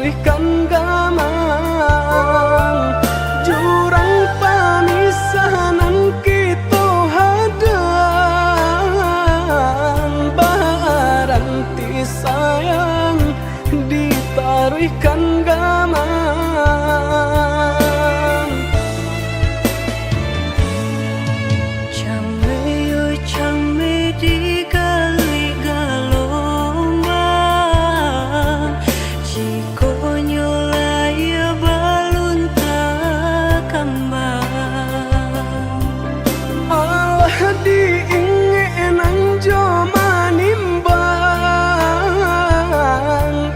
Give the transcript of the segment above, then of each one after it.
ditaruhkan gamang jurang pamisahan kita hadang baranti sayang ditaruhkan gamang Came di kali galombang jiko nyolaya balun tak kembang Allah diingin joma nimbang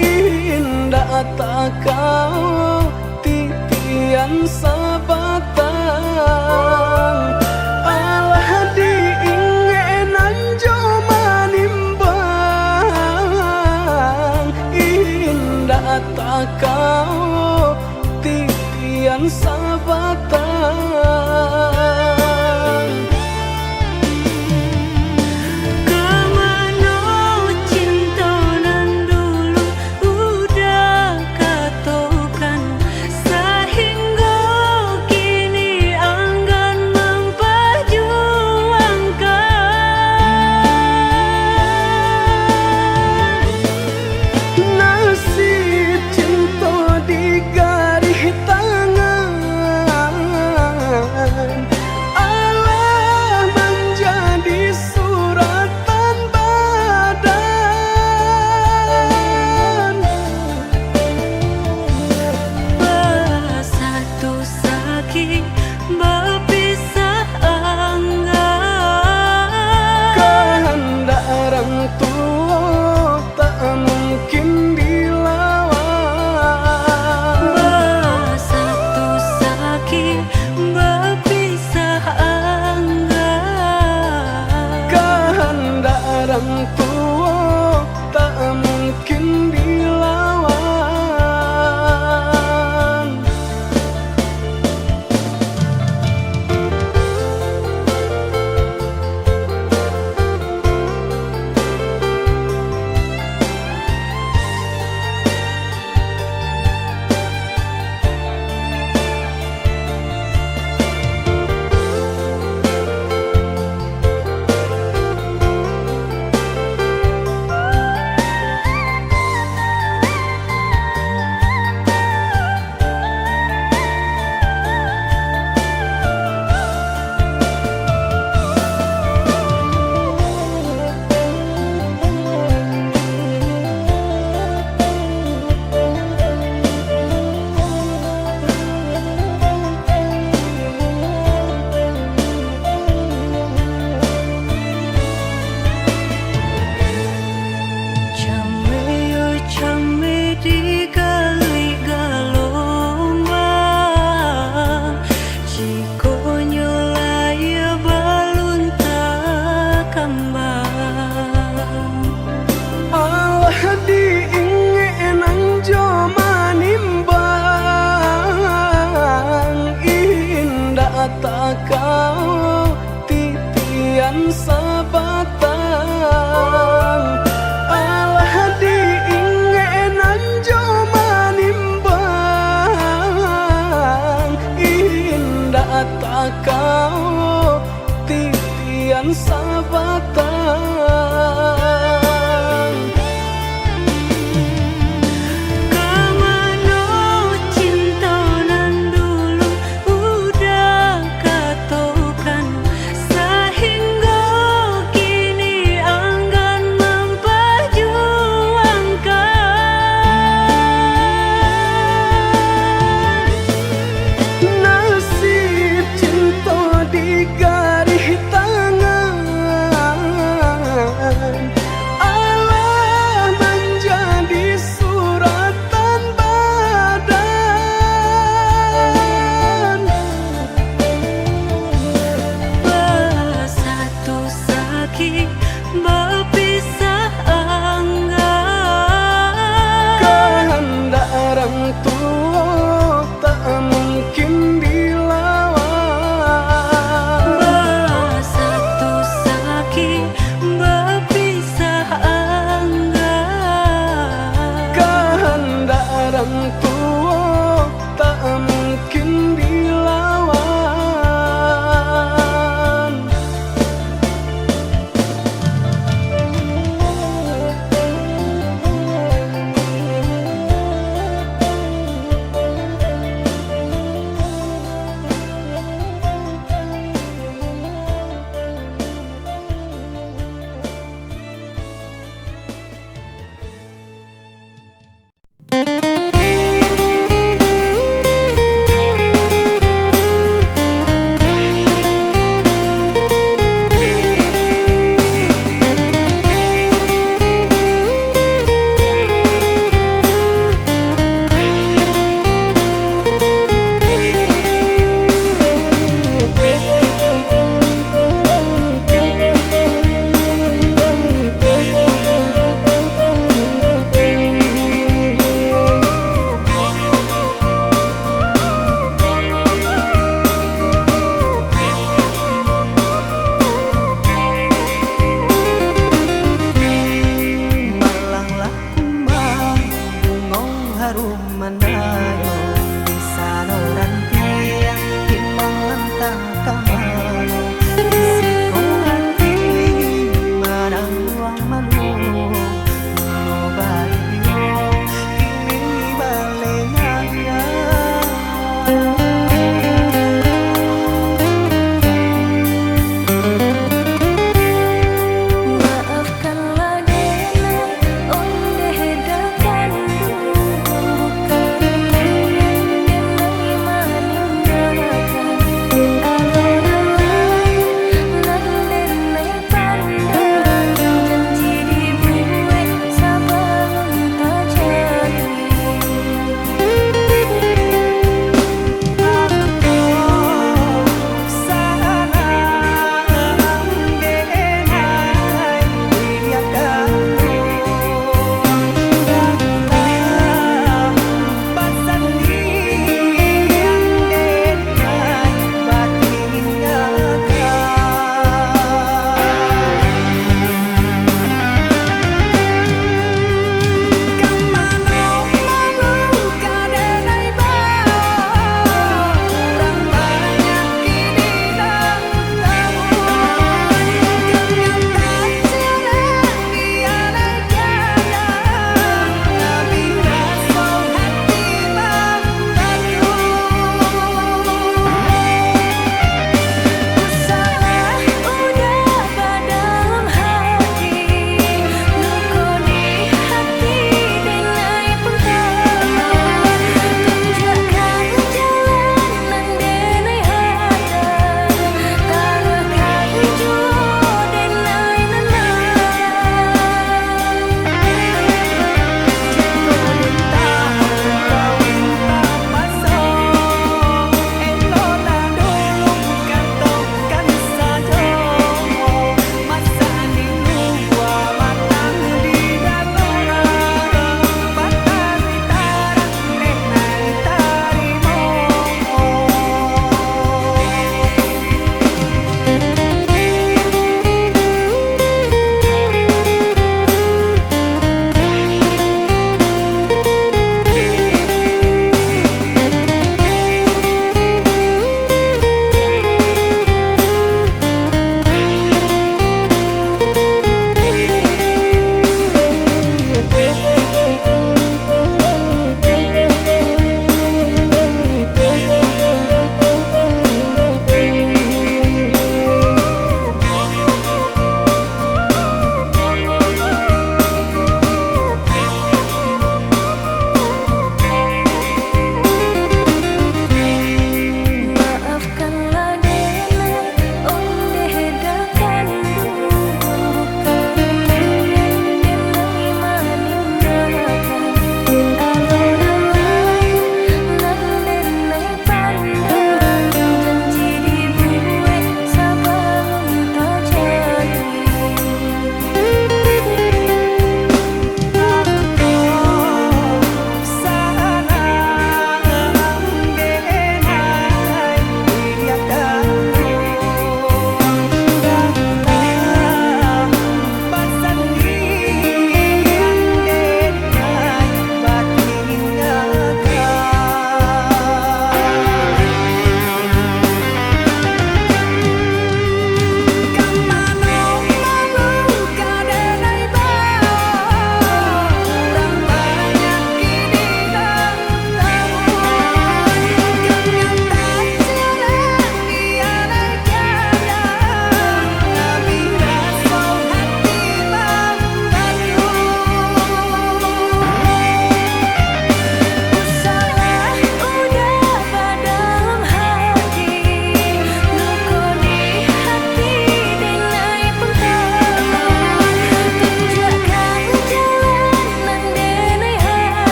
indah tak kau titian sabatang Allah diingin joma nimbang indah tak kau titian sabatang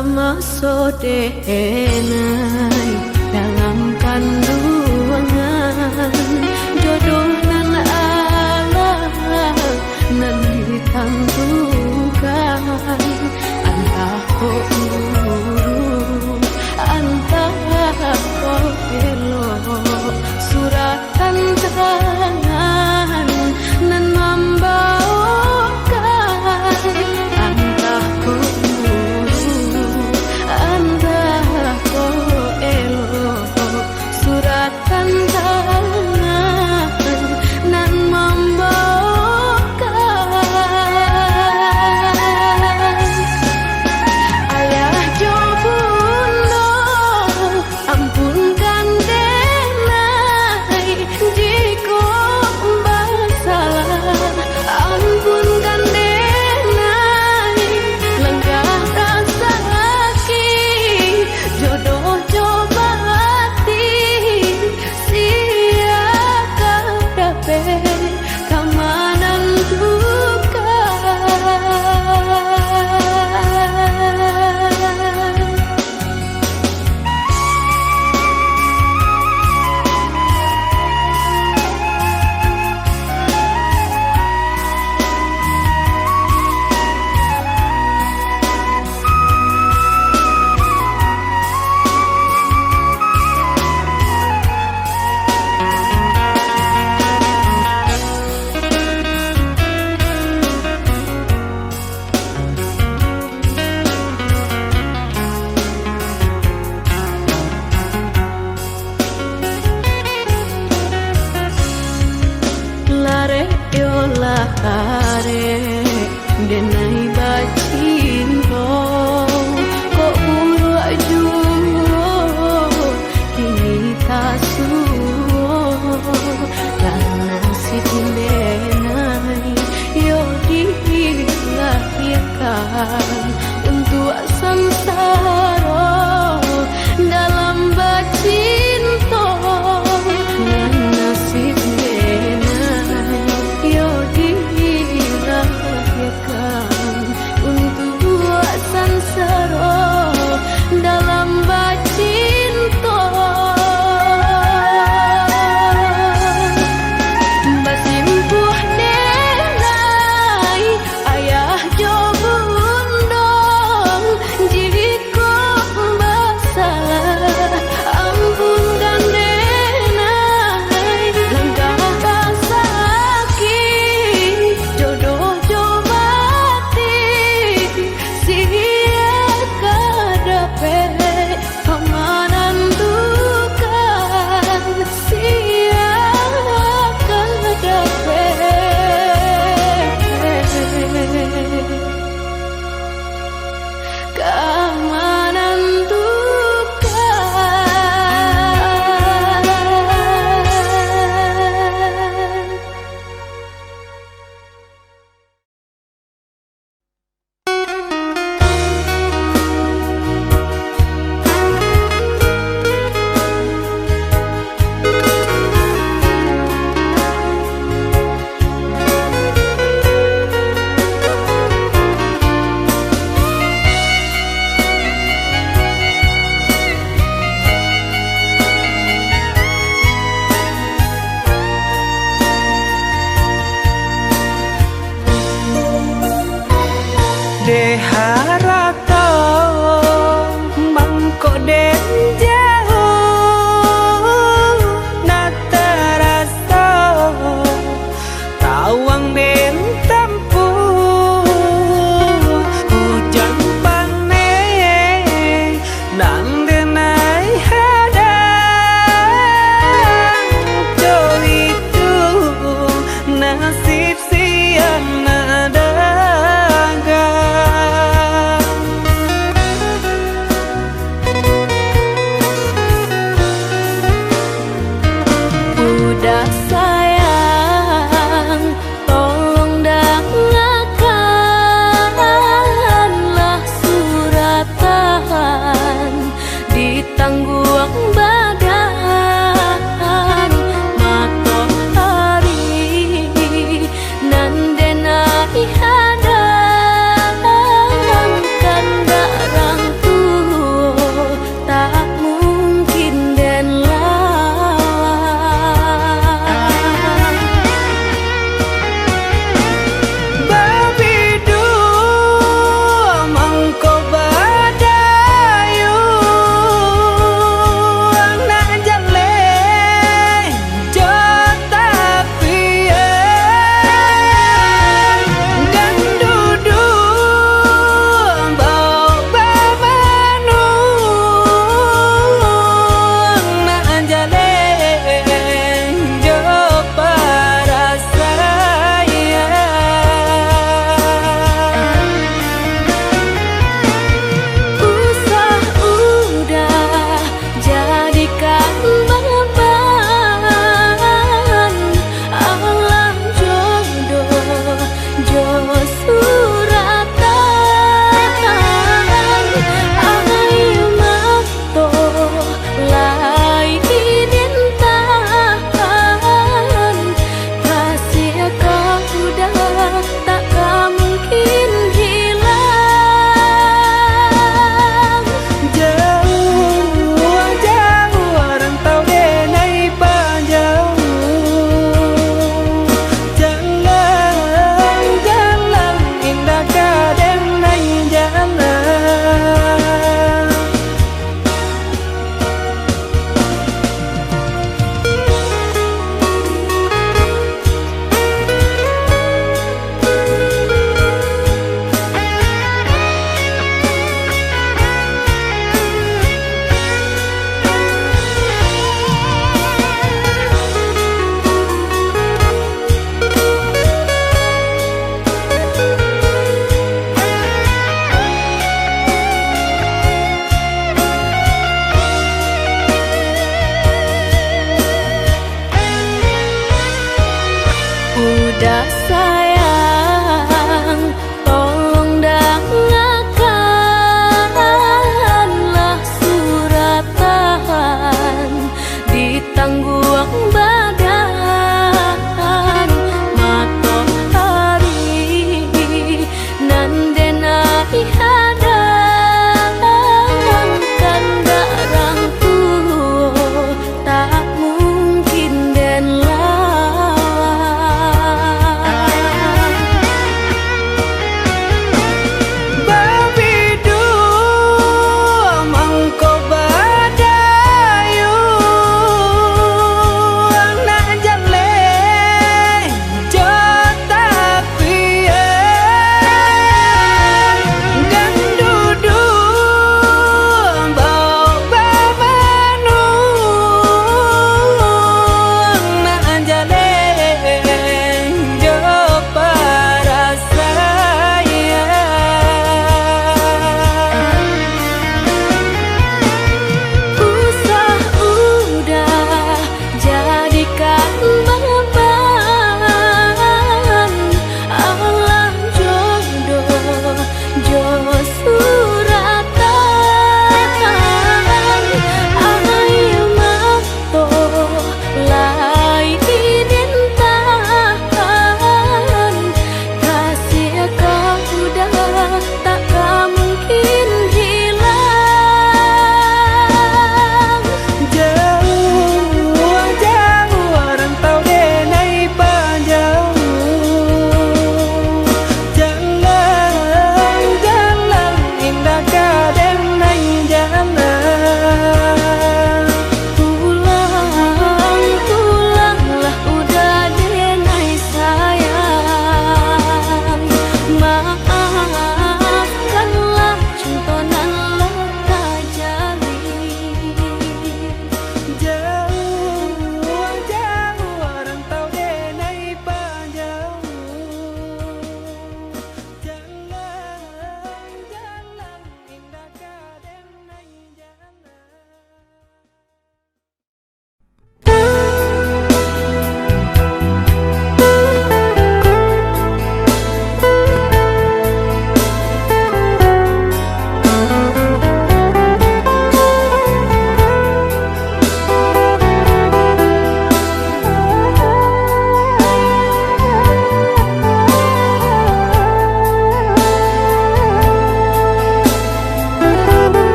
sama sodenai dalam kandungan jodoh nan Allah nan ditentukan antah ko urut antah ko elok suratan tangan nan membawakan antah ko urut antah ko elok suratan tangan nan membawakan ayah jo bunda ampunkan denai jika bersalah ampunkan denai lenggah rasa sakit jodoh coba hati sia kadape kamanan duka. Lare yo lare denai bacinto kok buru ajuo kini tasuo dan nasib denai yo dilahirkan untuk samsara dalam bacinto dan nasib yo dilahirkan untuk sansara dalam bacinto basimpuh denai ayah jo bundong jika bersalah ampunkan denai lenggah rasa sakit jodoh coba hati sia kadape kamanan duka sia kadape kamanan duka. De harato mangko den jauh na terasa tawang den tempuh hujan pane nan denai hadang jo itu nasib siang nadaga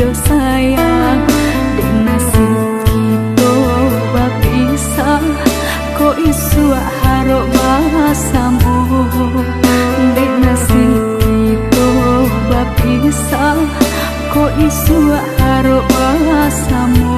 jo sayang dek nasib kita bapisah kok isu harok basamu dek nasib kita bapisah kok isu harok basamu.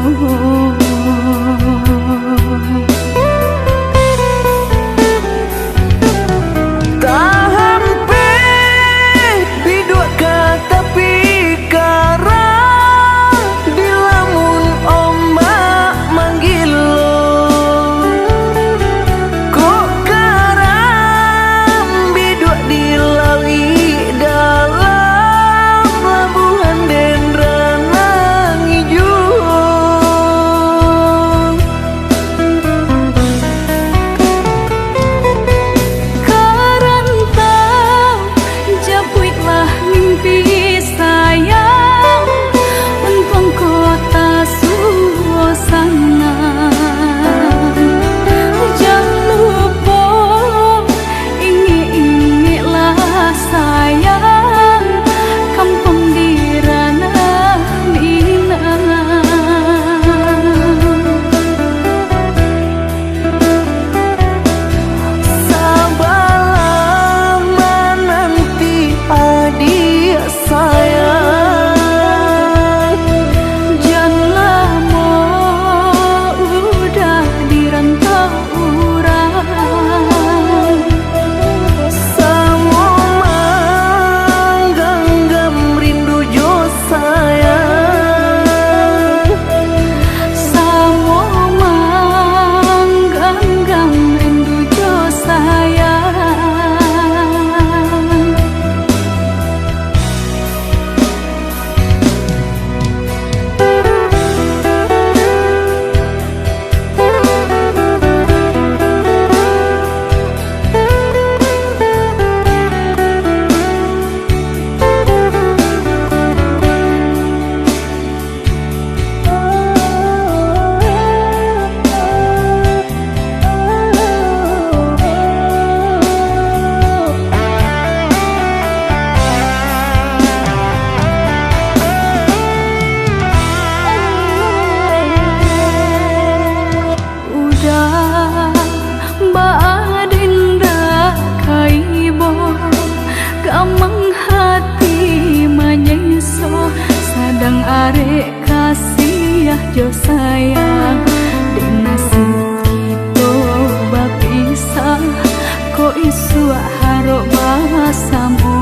Arek kasih jo sayang dek nasib kita bapisah kok isu harok basamu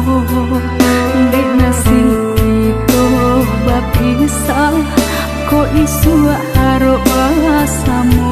dek nasib kita bapisah kok isu harok basamu.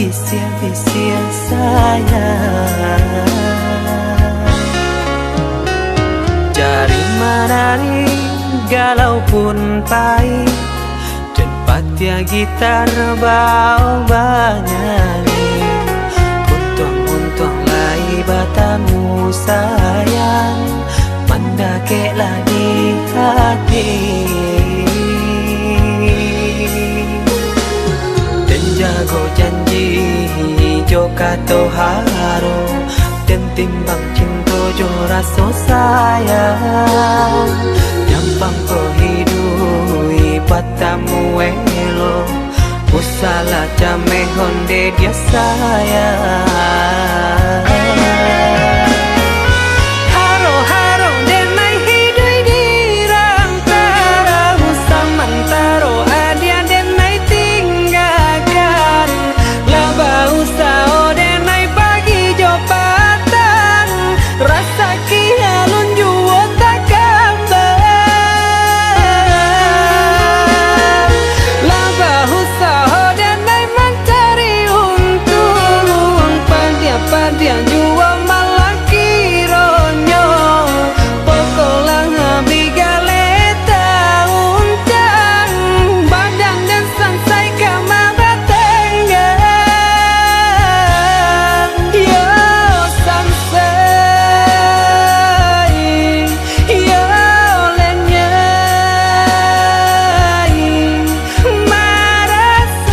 bisia-bisia sayang. Cari menari galau pun pahit, dan patia gitar bau banyak. Untung lai batamu sayang, mandakeklah di hati. Dan jago janji joka toharo, dan timbang cinta jo raso sayang. Jampang ko hidui patamu elo, usala jame honde dia sayang. Haro haro denai hidui dirang tara, usamantaro adia denai tinggalkan. Laba usao denai pagi jo patang, rasa kialun juo tak kabar. Laba usao denai mencari untung, padia juo malah kironyo. Pokolah bigaleta uncang, badan dan sansai kamar tenggang. Yo sansai, yo lenyai marasai.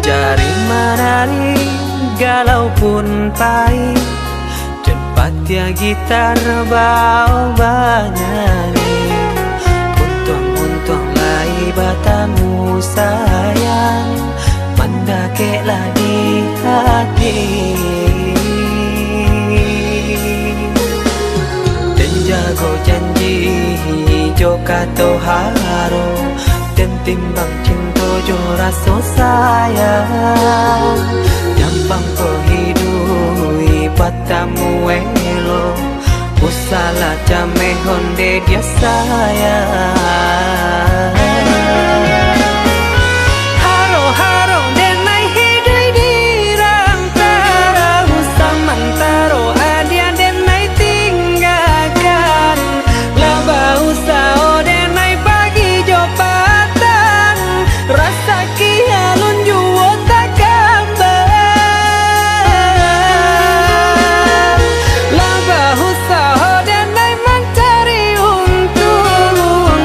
Cari menari galau pun pahit, dan patia gitar bau banyak. Untung lai batamu sayang, mandakeklah di hati. Dan jago janji joka toharo, dan timbang cinta jo raso sayang. Jampang ko hidui patamu elo, usala jame honde dia sayang. Haro haro denai hidui dirang tara, usamantaro adia denai tinggalkan. Laba usao denai pagi jo patang, rasa kialun juo tak kabar. Laba usao denai mencari untung,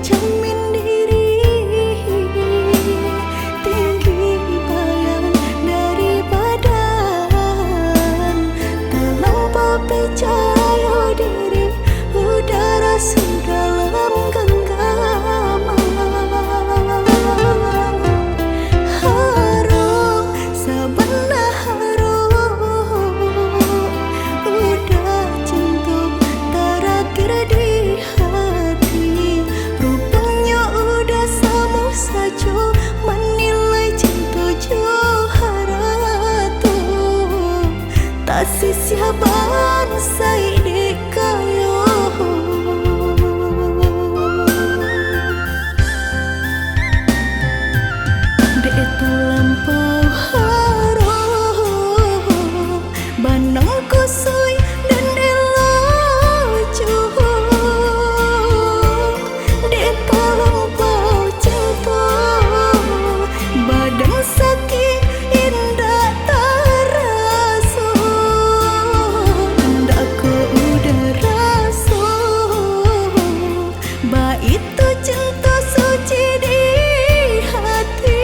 jamin diri tinggi bayang dari badan, terlampau percaya diri udara sedalam genggaman. Harum sebelah harum udah jentuh terakhir di hati, rupanya udah sama saja menilai cinta Johara tuh tak sia bangsa ini kayo. Dek terlampau harum banang kusui dan elojo, dek terlampau cinta badan sakit indah terasa, ndak ke udara so ba itu cinta suci di hati.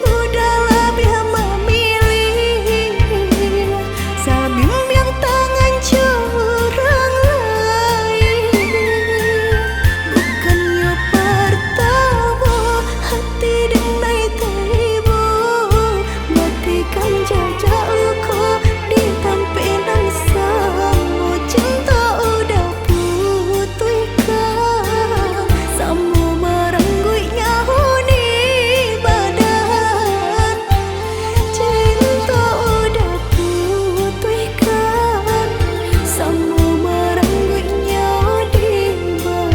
Udahlah biar memilih sabim yang tangan curang lain, bukannya pertama hati denai tiba matikan jajak luka di tampilan sama cinta udah putihkan sama merengguinya huni badan, cinta udah putihkan sama merengguinya di badan.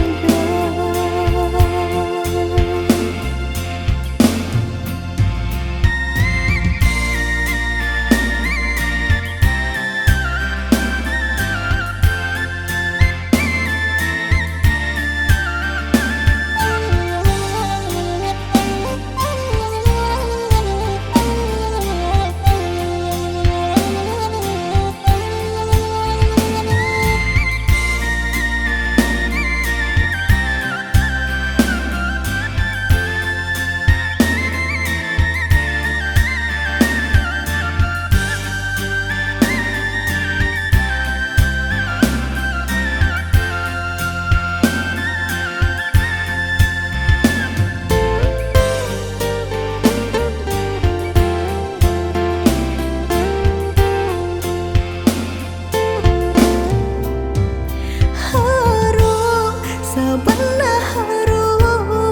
Harum sebelah harum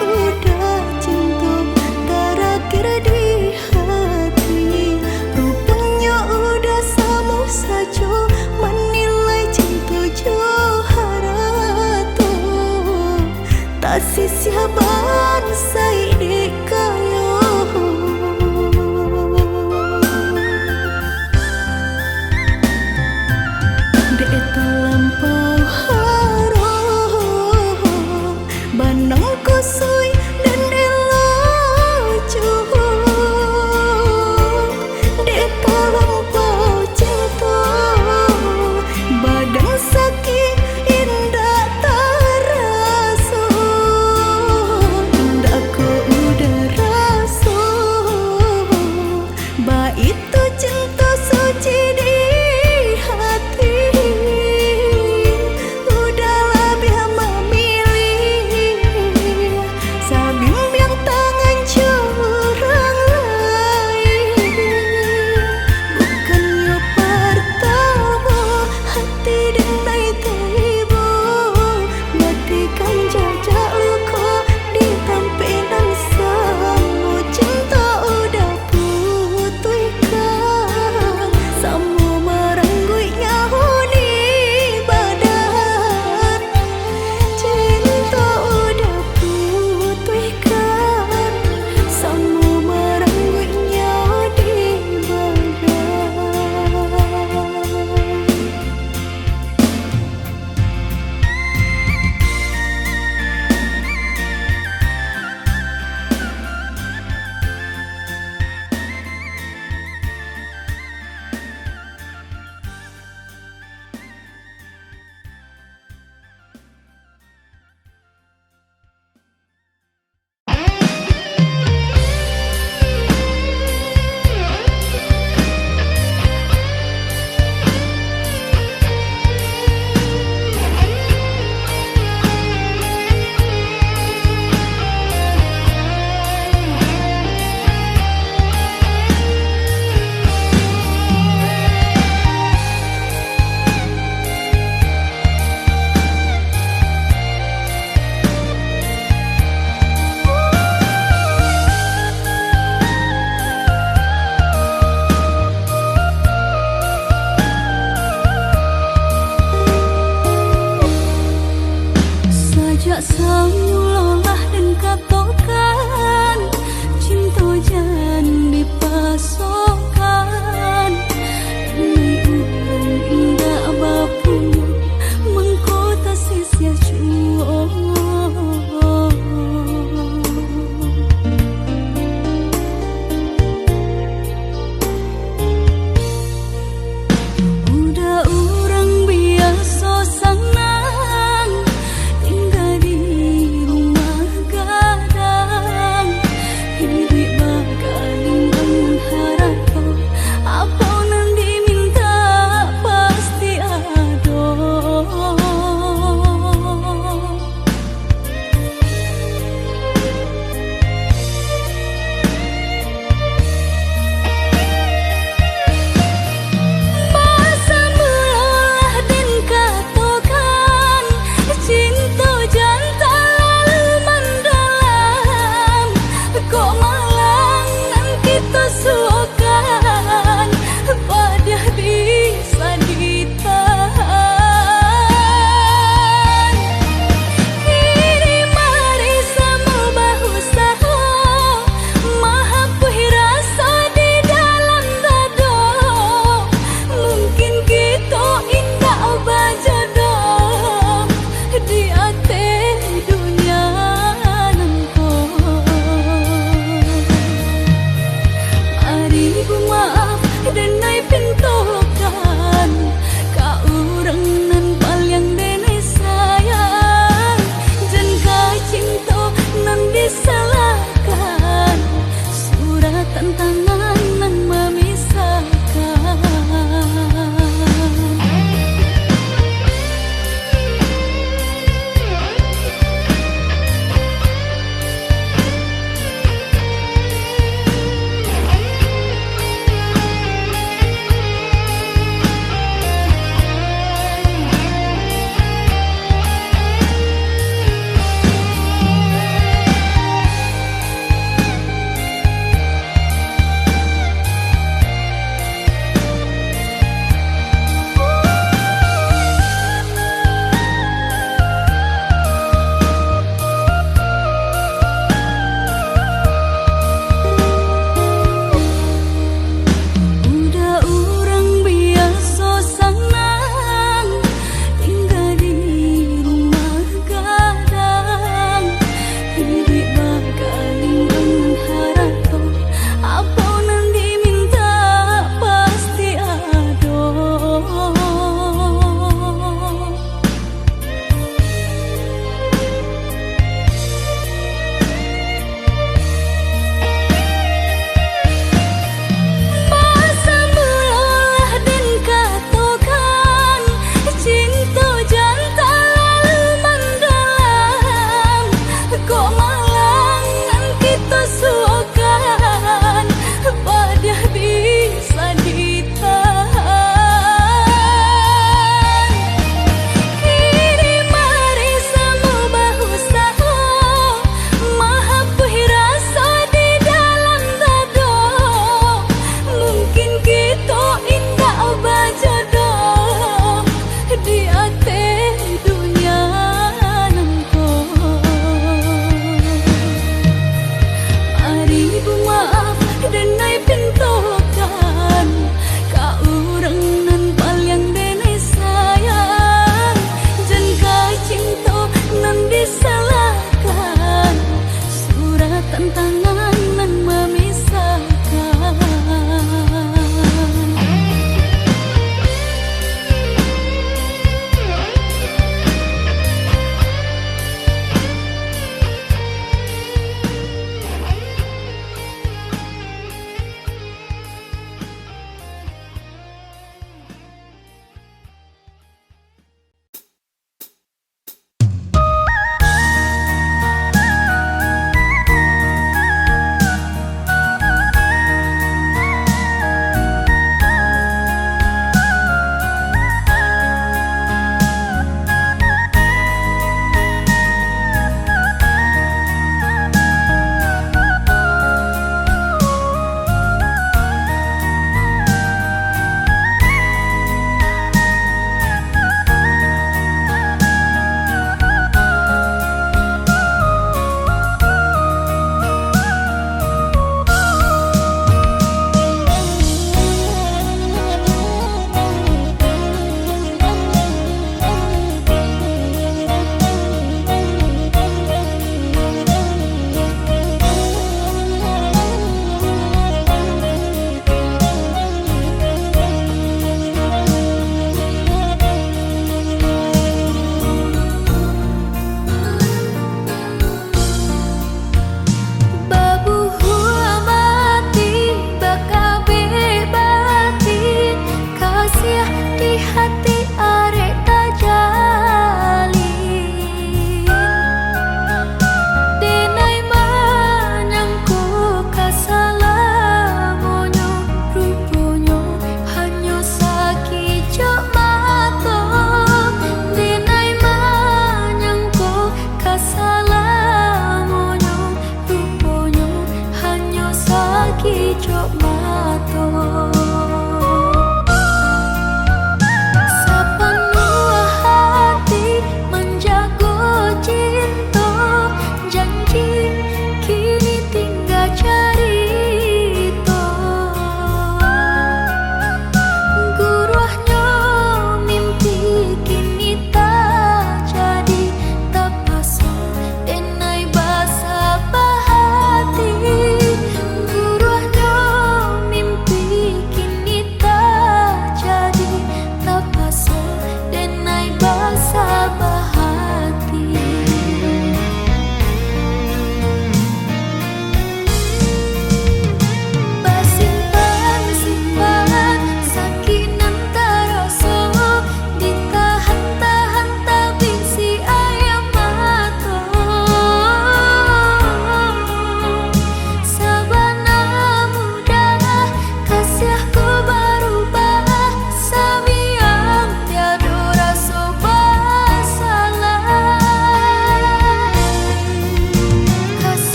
udah cinta terakhir di hati, rupanya udah sama saja menilai cinta Johara tuh tak sia bangsa ini kayo. Dek terlampau harum banang kusui dan elojo, dek terlampau cinta badan sakit indah terasa, ndak ke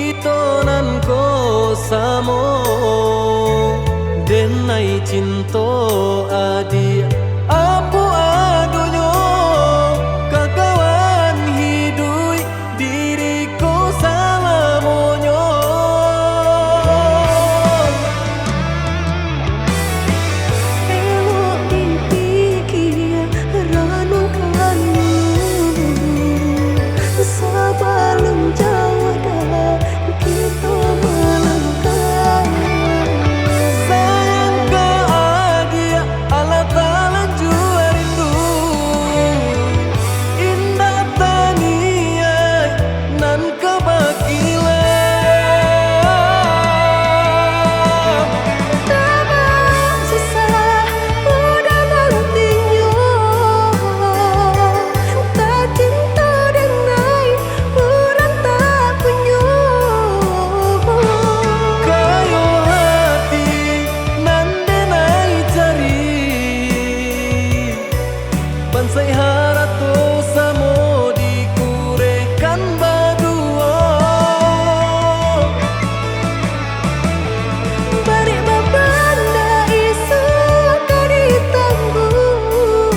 kita nan ko samo denai cinta adi apu adonyo kakawan hidui diriku sama monyo Ewo dipikir ranu kamu Sabalum jauh dah kita melangkah sayang ke adia ala tala jua rindu indah tania nan kebakilan Tabang susah udah nantinya Tak cinta denai orang tak punya kayo hati nan denai cari bansai harato samo dikurekan badua Bari babanda isu kari tangguh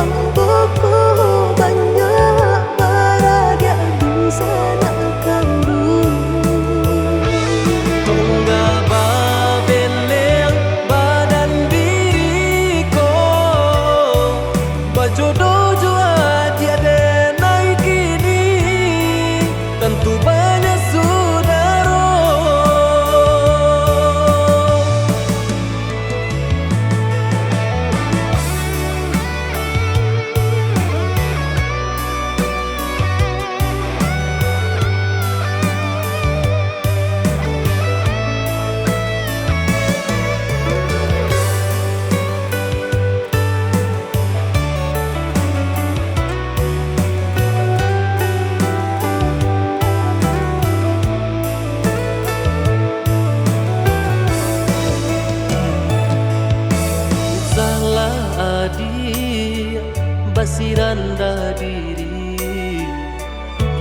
Amboku banyak baradia di sana kandung tunggal babeleng badan diriku bajodoh jua tiada naik kini tentu banyak saudara salah adi basiranda diri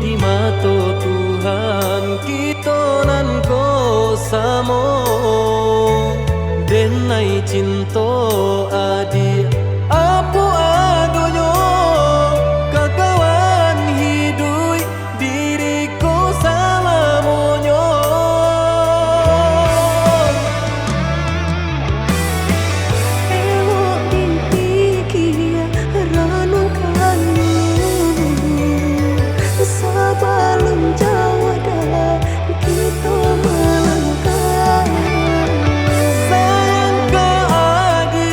di mata Tuhan kita nan ko samo denai cinta adi apu adonyo kakawan hidui diriku sama monyo Ewo dipikir ranu kamu Sabalum jauh dah kita melangkah sayang ke adia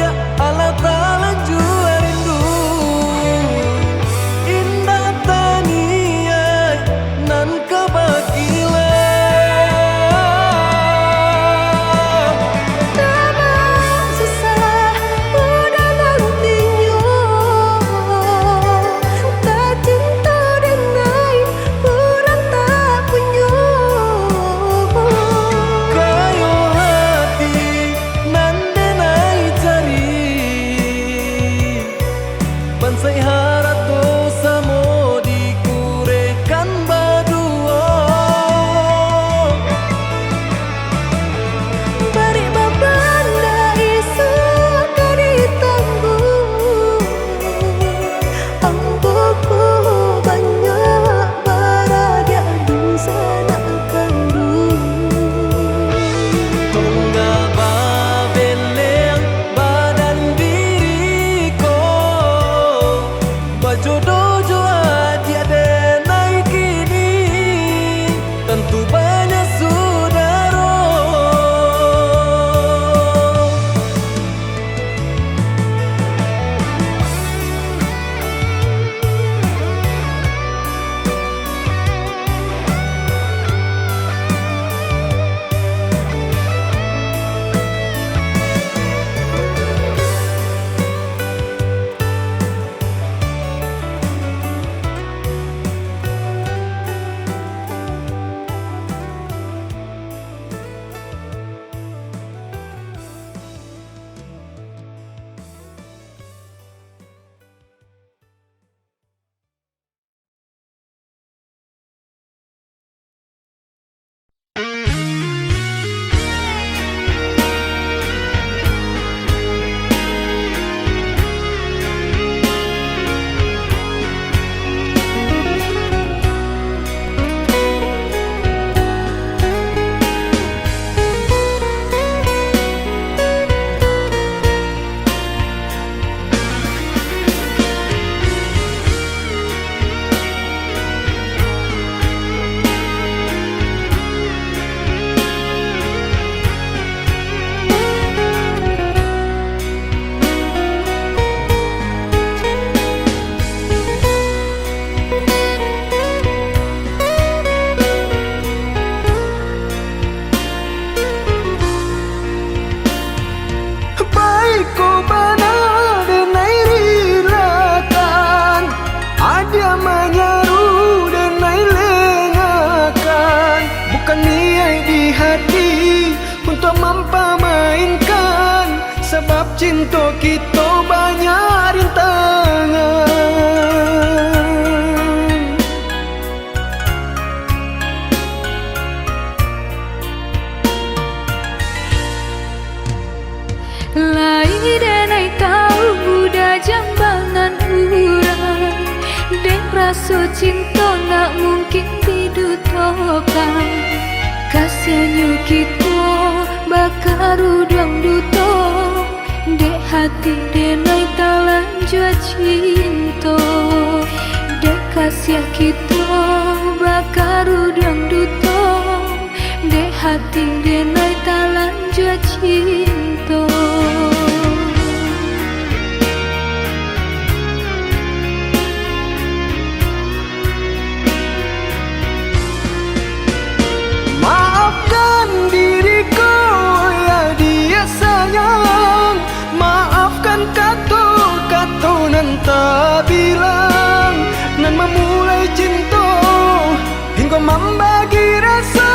cinta kita banyak rintangan. Lai denai tahu budak jambangan urang, dek rasa cinta nak mungkin didutokan. Kasihannya kita bakar udang duto, dek hati denai talan jua cinta. Dek kasihan kita bakar udang duto, dek hati denai talan jua cinta. Maafkan diriku ya dia sayang, maafkan kata-kata nan tak bilang, nan memulai cinta hingga membagi rasa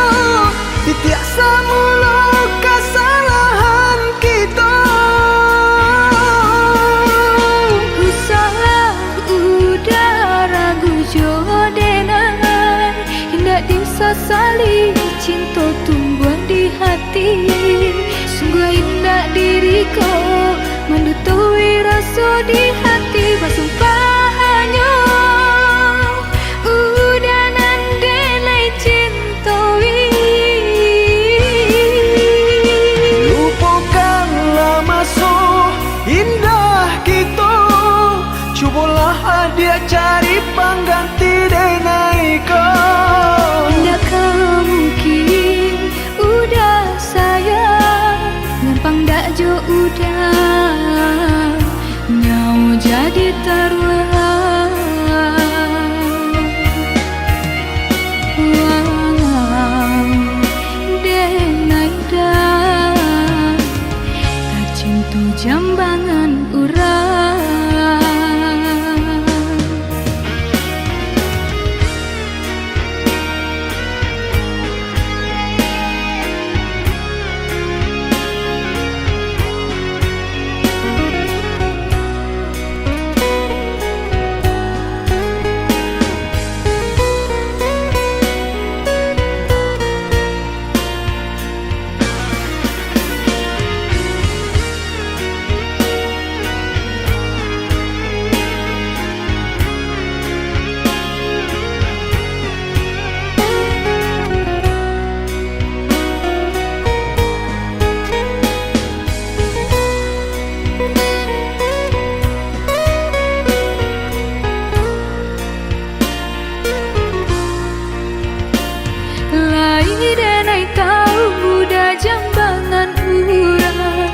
di tiap semula kesalahan kita. Usaha udara gujodenan, hendak disesali cinta tumbuh di hati. Sungguh indah diriku mendutui rasa di hati. Bersumpahannya udanan denai cintawi. Lupakanlah masa indah kita, cubalah dia cari pengganti denai kau. Tidakkah mungkin udah sayang, ngempang dak jo udah nyau jadi taruhan. Denai dah tercintu jambangan urang. Denai tahu budak jambangan urang,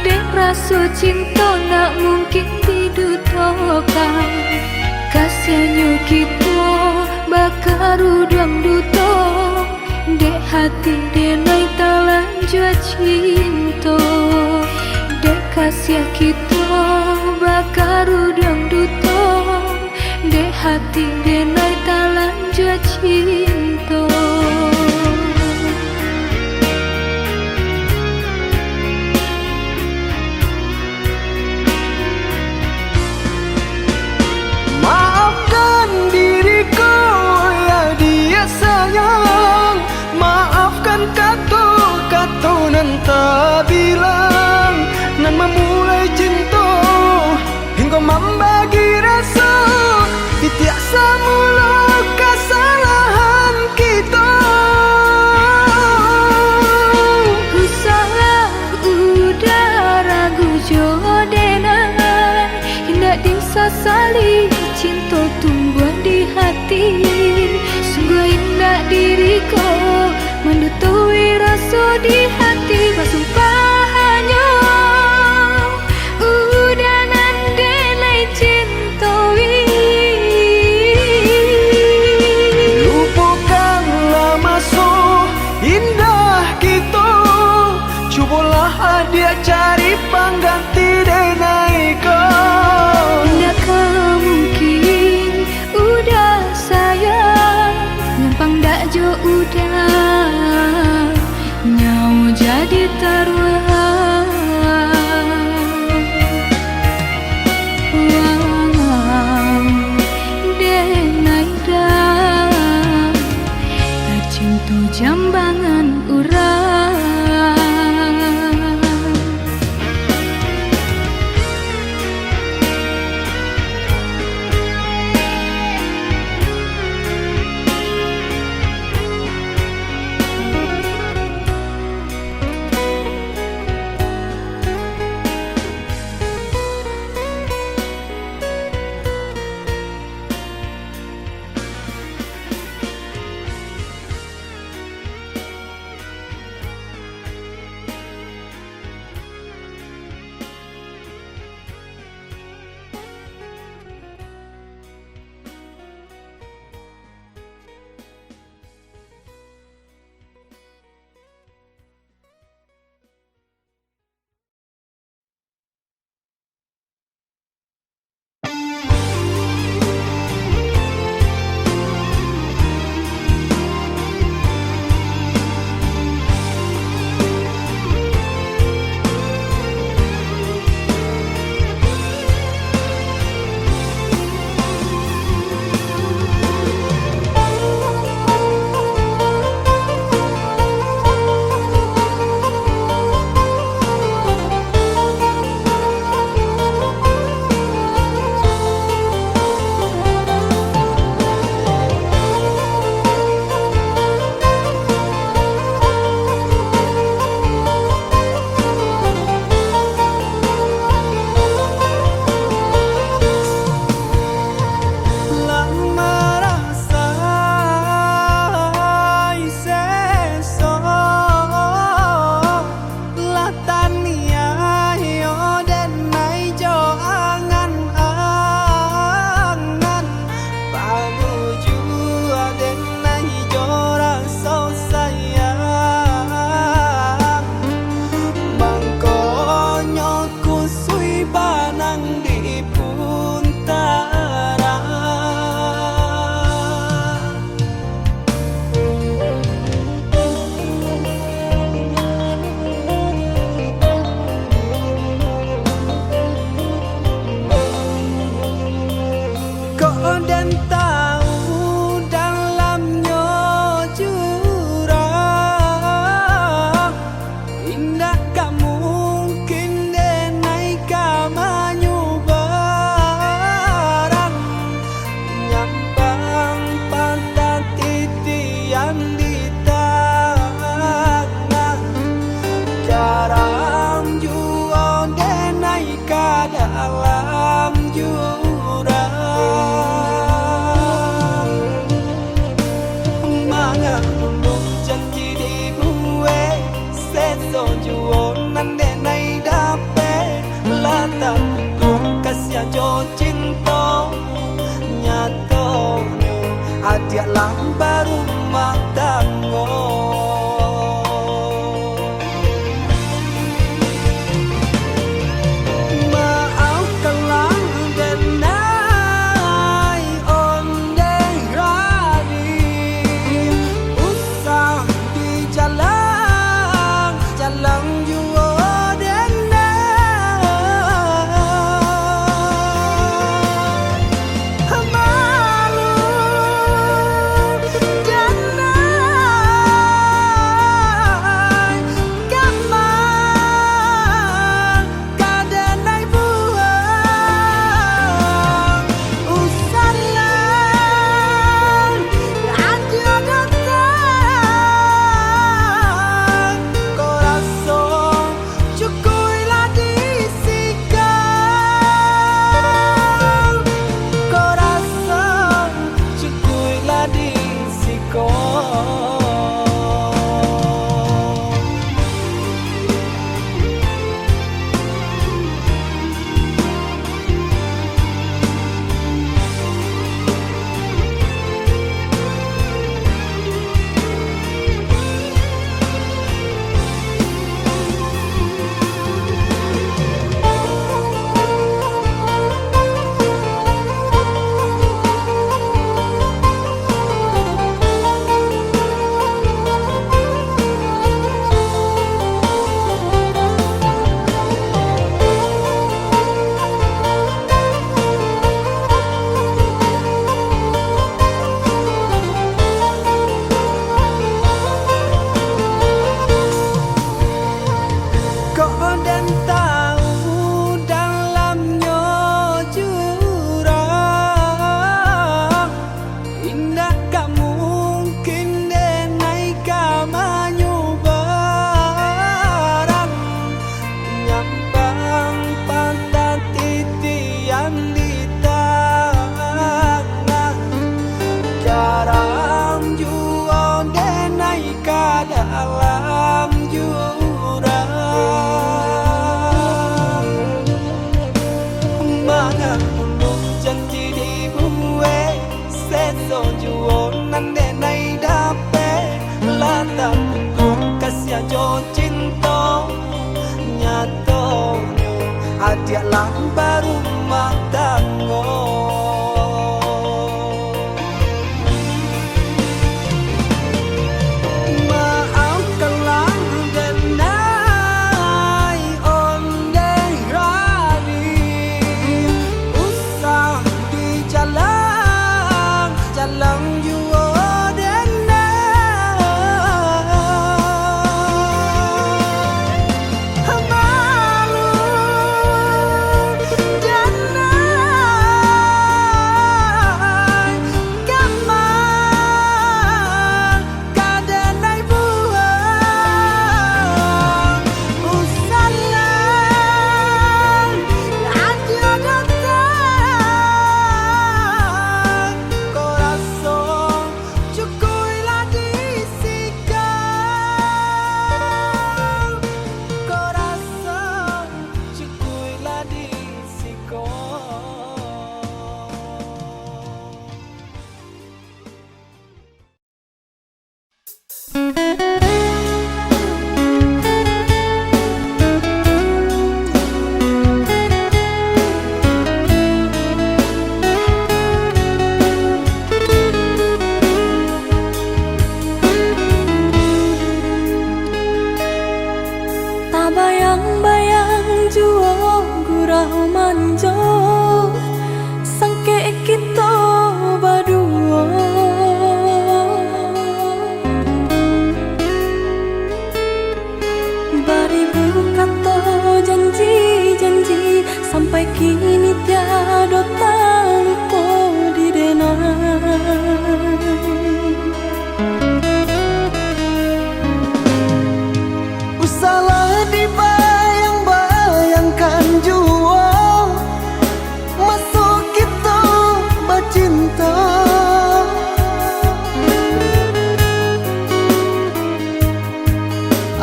dek rasa cinta nak mungkin didutokan. Kasihannya kita bakar udang duto, dek hati denai talan jua cinta. Dek kasihan kita bakar udang duto, dek hati denai talan jua cinta. Maafkan diriku ya dia sayang, maafkan kata-kata nan tak bilang, nan memulai cinta hingga membagi rasa di tiap semula kesalahan kita. Usaha udara gujodenan, hendak disesali cinta tumbuh di hati. Sungguh indah diriku mendutui rasa di hati. Bersumpahannya udanan denai cintawi. Lupakanlah masa indah kita, cubalah dia cari pengganti denai kau. Tidakkah mungkin udah sayang, ngempang dak jo udah nyau jadi taruhan. tu jambangan urang. Adia lambar rumah tangga. Maafkanlah denai onde radi, usah di jalan jua denai. kata kutuk kasih jo cinta nyatonyo adik lang baru matanggo. Sampai kini tiada taluko di denai. Usalah dibayang-bayangkan jua masuk kita bercinta.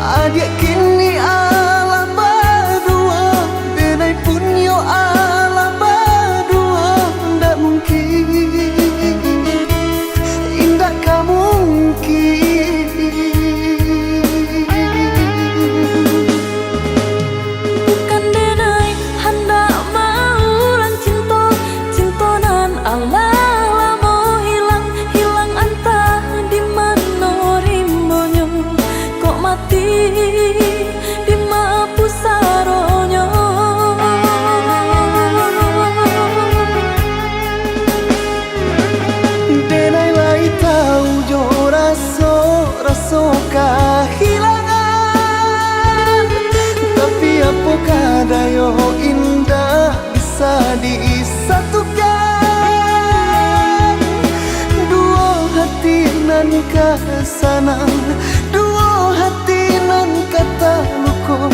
Adik kini alam berdua denai punyo alam berdua ndak mungkin indah kamu mungkin. Bukan denai hendak mau lan cinta cintonan Allah lamo hilang hilang antah di mana rimbonyo kok mati di mapu saronyo. Denai lai tahu jo raso kehilangan, tapi apakah dayo indah bisa disatukan. Dua hati nan kesanang, dua hati nan kata luko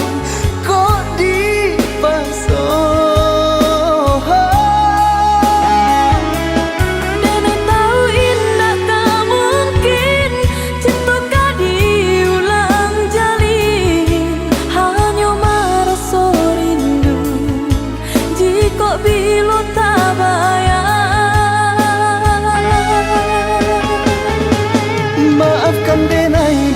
kok dipasang. Maafkan denai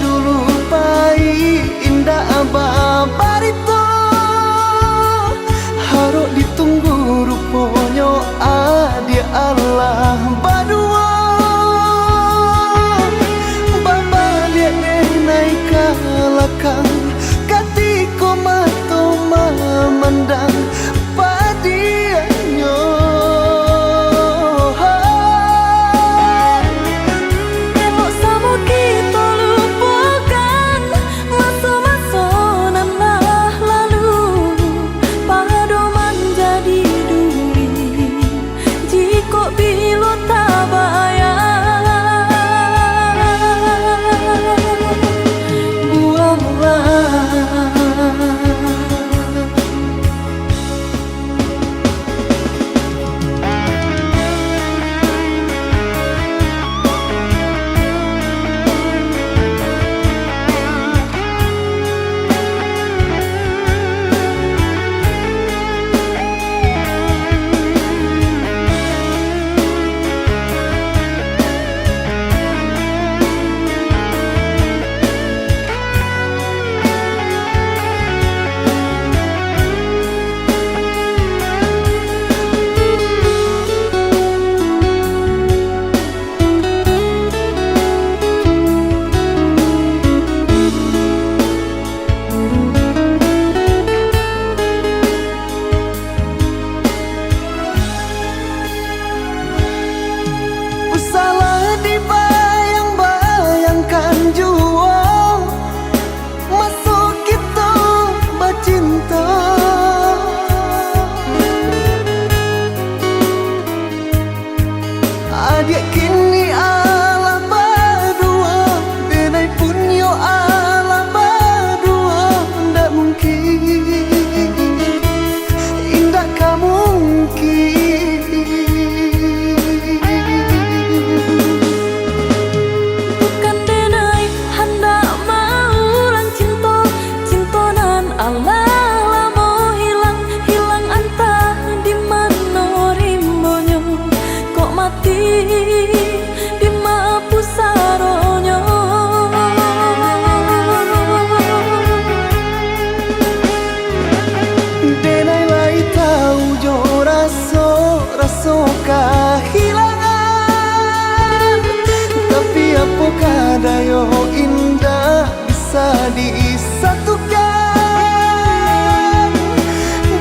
rasa disatukan.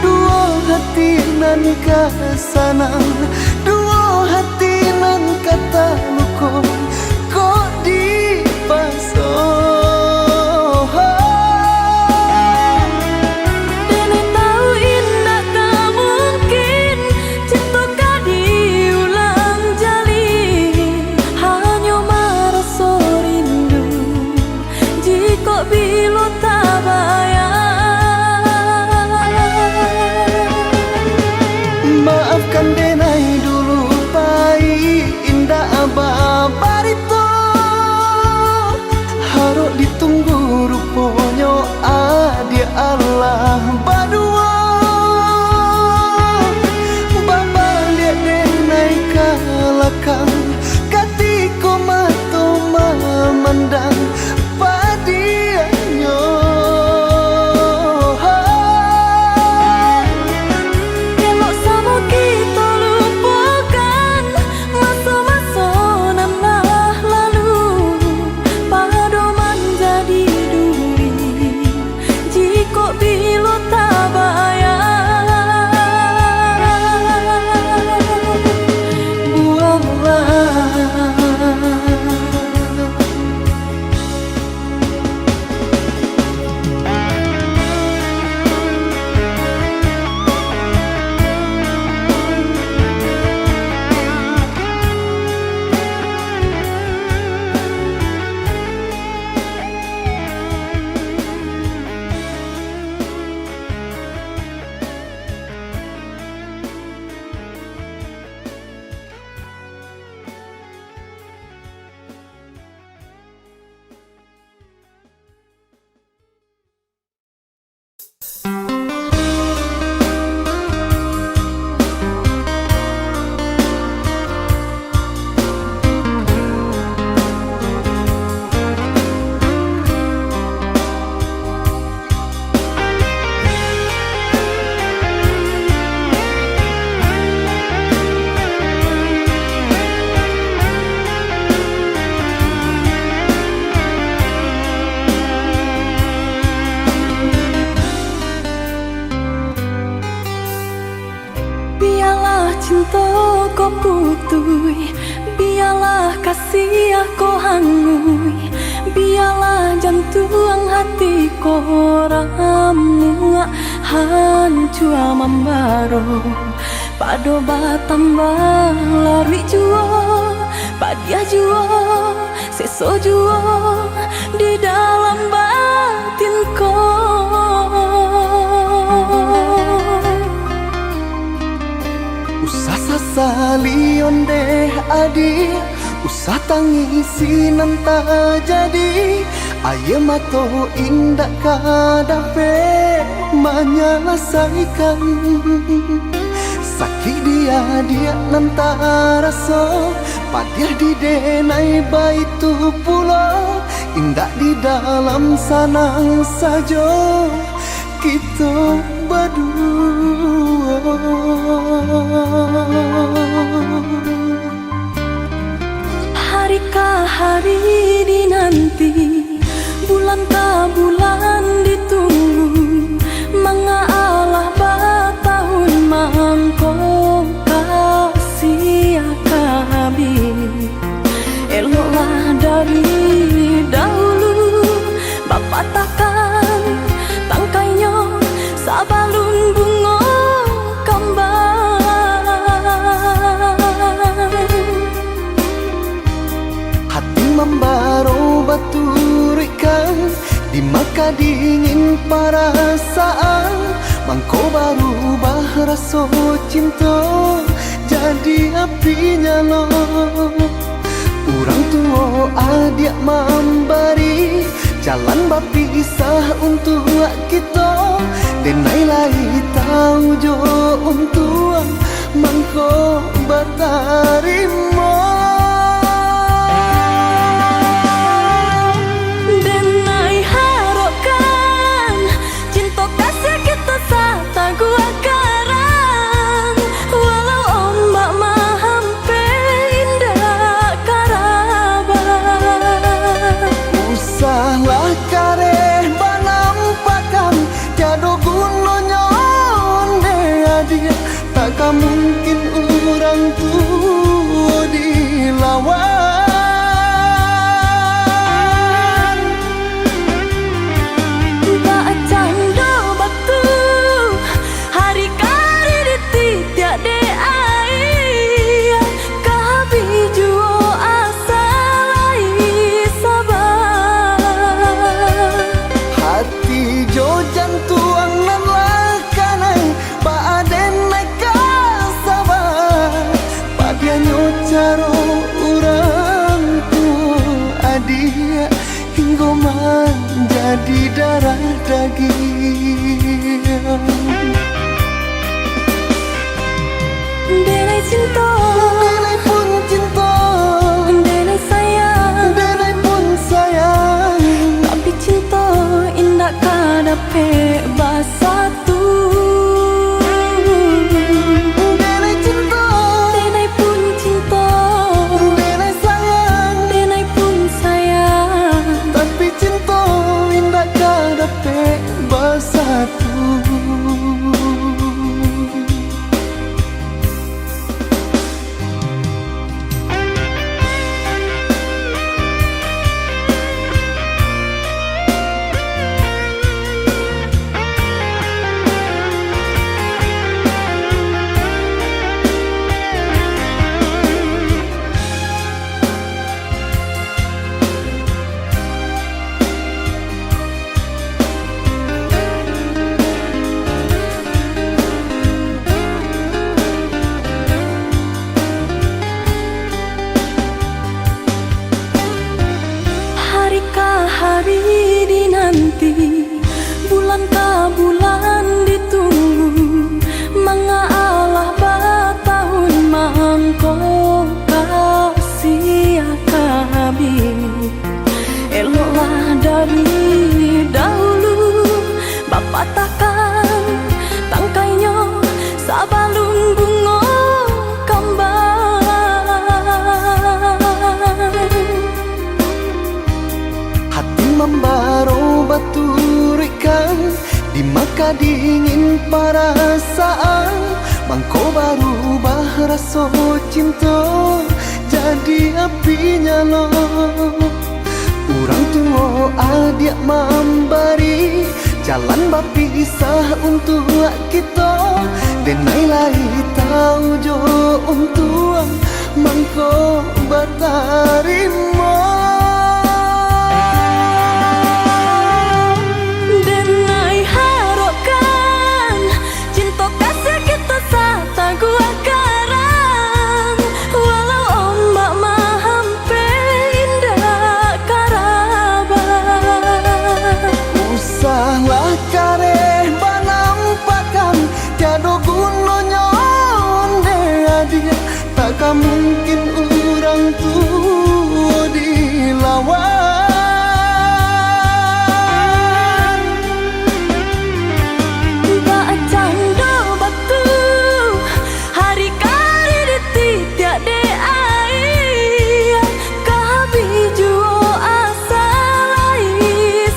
Dua hati nan kasanang, dua hati nan kata luko kok dipasang. Maafkan denai dulu pai indah barito, harok ditunggu ruponyo adia Allah badua. Baba lihat denai kalakang katiko mato memandang padianyo. Cinta ko putui, biarlah kasih ko hangui, biarlah jantung hati ko ramu hancur membaro. Pado batambah lari juo, padia juo, seso juo di dalam batin ko. Salion deh adi, usah tangisi nanta jadi. Aye mato indak kadape menyelesaikan. Sakit dia nanta rasa, padiah di denai baitu pulau. Indak di dalam sanang saja kita berdua. Hari ke hari dinanti, bulan ke bulan ditunggu. Mengalah batahun mangko kasih kabi. Eloklah dari dahulu, bapak takkan tangkainya sabalun bunga kembang. Hati membaro baturikan, di maka dingin perasaan. Mangko baru rasa cinta jadi api nyala. Orang tua adik memberi jalan berpisah untuk kita. Denai lai tahu jo untuk mangko bertarimo. Denai harapkan cinta kasih kita sata gua karang. Walau ombak mahampe indah karabat. Usahlah kare dilawan. Bacang do batu hari kari di tiap de ai kabi juo asai sabar Hati jo jantuang nan lakanai baaden naik kasabar padianyo caro urang tu adia hingga menjadi darah daging. Denai cinta Denai pun cinta, denai sayang denai pun sayang. tapi cinta indah kadape basatu Denai cinta, denai pun cinta denai sayang. denai pun sayang Tapi cinta indah kadape bersatu. Hari dinanti, bulan ka bulan ditunggu, mengalah batahun mangko kasih kabi. Eloklah dari dahulu, Bapak takkan tangkainya sabalun bunga Membaro baturikan di maka dingin perasaan mangko baru bahraso cinta jadi api nyala urang tua adik memberi jalan bapisah untuk kita denai lai tahu jo untuk mangko batarimo. Usahlah kareh banampakan tiada gunanya onde adia takkan mungkin urang tua dilawan. Bacang do batu hari kari di tiap de ai kabi juo asai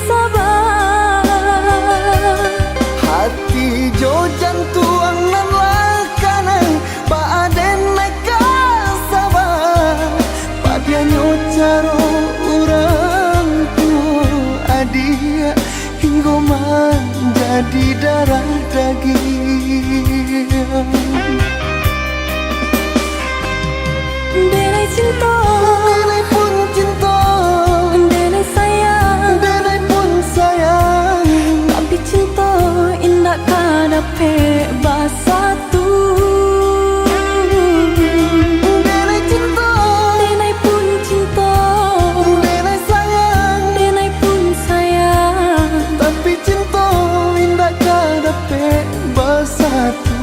sabar Hati jo jantuang nan lakanai baaden naik kasabar padianyo caro urang tu adia hingga menjadi darah daging. denai cinta Denai pun cinta, denai sayang denai pun sayang. tapi cinta indah kadape basatu Denai cinta, denai pun cinta denai sayang. denai pun sayang Tapi cinta indah kadape bersatu.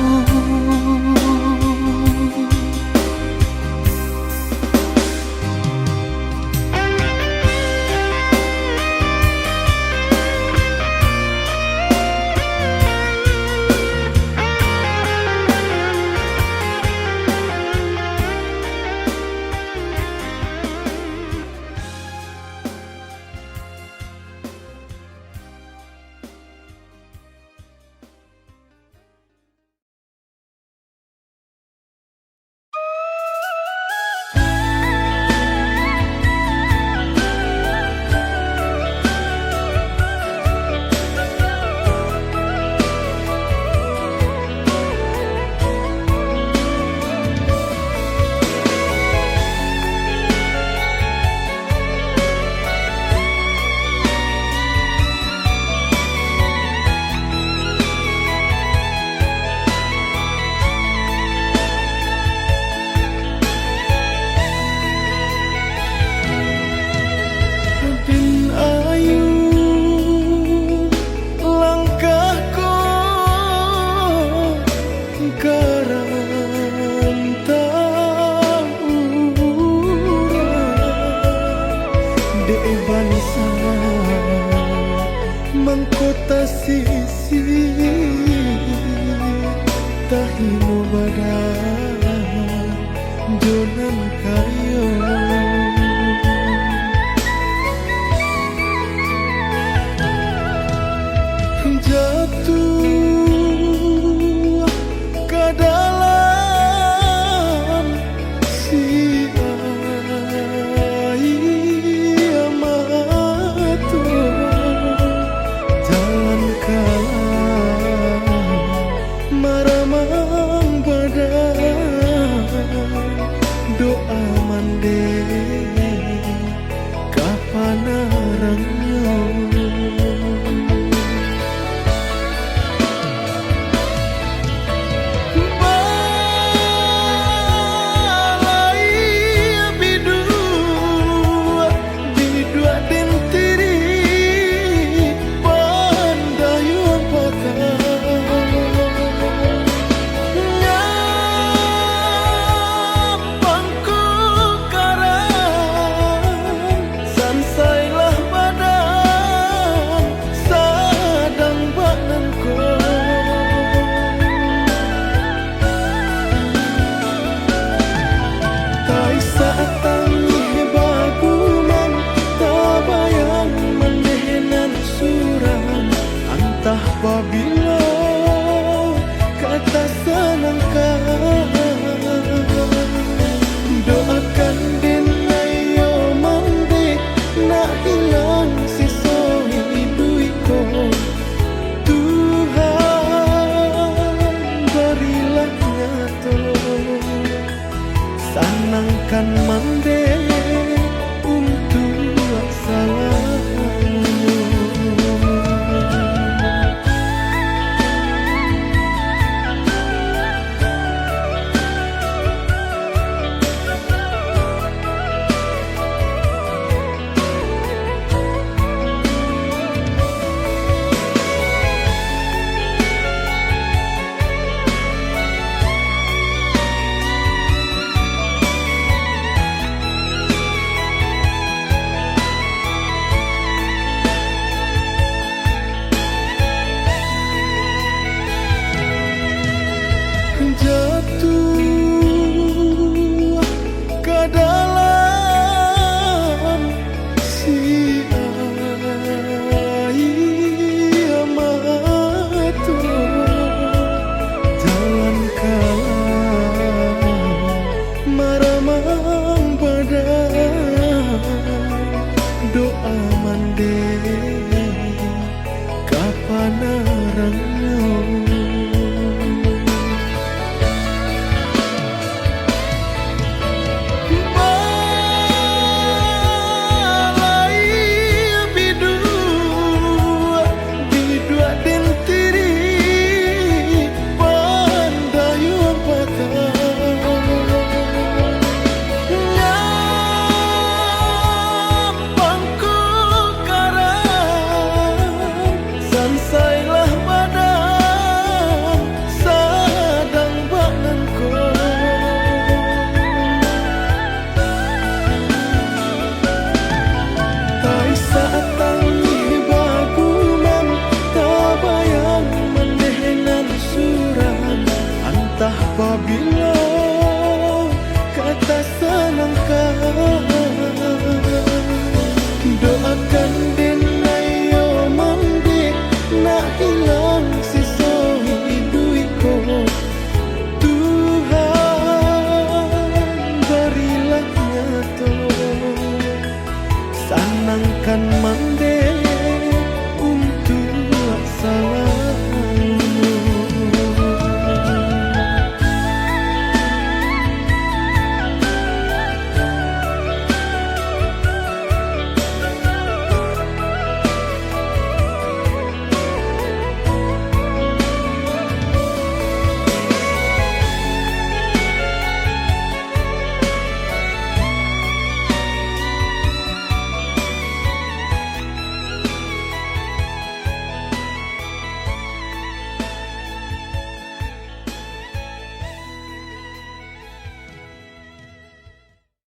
kasih